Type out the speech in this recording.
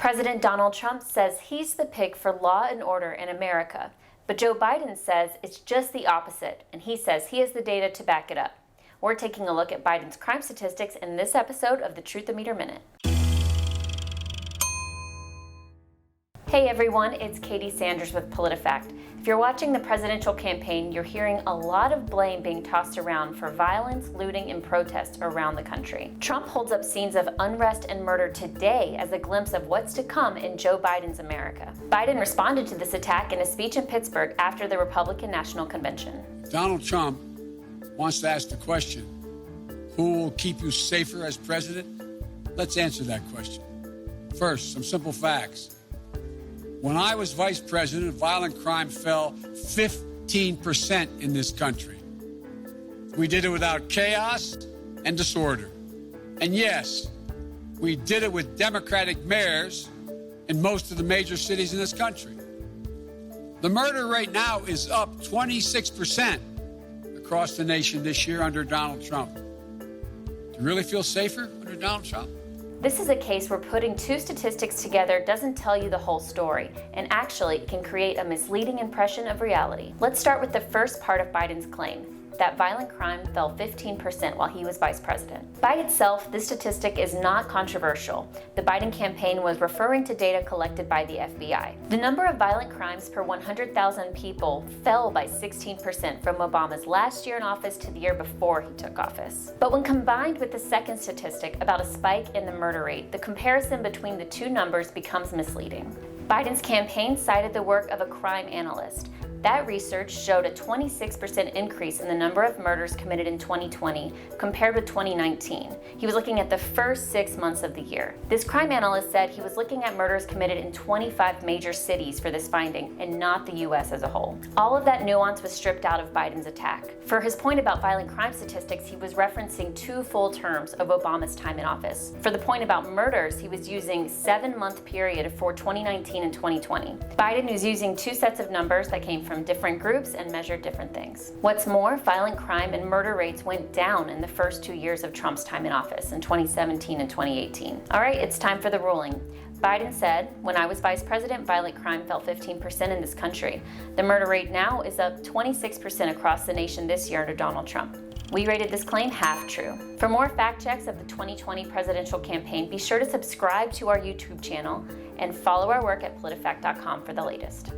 President Donald Trump says he's the pick for law and order in America, but Joe Biden says it's just the opposite, and he says he has the data to back it up. We're taking a look at Biden's crime statistics in this episode of the Truth-O-Meter Minute. Hey everyone, it's Katie Sanders with PolitiFact. If you're watching the presidential campaign, you're hearing a lot of blame being tossed around for violence, looting, and protests around the country. Trump holds up scenes of unrest and murder today as a glimpse of what's to come in Joe Biden's America. Biden responded to this attack in a speech in Pittsburgh after the Republican National Convention. Donald Trump wants to ask the question, who will keep you safer as president? Let's answer that question. First, some simple facts. When I was vice president, violent crime fell 15% in this country. We did it without chaos and disorder. And yes, we did it with Democratic mayors in most of the major cities in this country. The murder rate now is up 26% across the nation this year under Donald Trump. Do you really feel safer under Donald Trump? This is a case where putting two statistics together doesn't tell you the whole story, and actually can create a misleading impression of reality. Let's start with the first part of Biden's claim, that violent crime fell 15% while he was vice president. By itself, this statistic is not controversial. The Biden campaign was referring to data collected by the FBI. The number of violent crimes per 100,000 people fell by 16% from Obama's last year in office to the year before he took office. But when combined with the second statistic about a spike in the murder rate, the comparison between the two numbers becomes misleading. Biden's campaign cited the work of a crime analyst. That research showed a 26% increase in the number of murders committed in 2020 compared with 2019. He was looking at the first 6 months of the year. This crime analyst said he was looking at murders committed in 25 major cities for this finding and not the US as a whole. All of that nuance was stripped out of Biden's attack. For his point about violent crime statistics, he was referencing 2 full terms of Obama's time in office. For the point about murders, he was using 7-month period for 2019 and 2020. Biden was using 2 sets of numbers that came from different groups and measured different things. What's more, violent crime and murder rates went down in the first 2 years of Trump's time in office in 2017 and 2018. All right, it's time for the ruling. Biden said, when I was vice president, violent crime fell 15% in this country. The murder rate now is up 26% across the nation this year under Donald Trump. We rated this claim half true. For more fact checks of the 2020 presidential campaign, be sure to subscribe to our YouTube channel and follow our work at PolitiFact.com for the latest.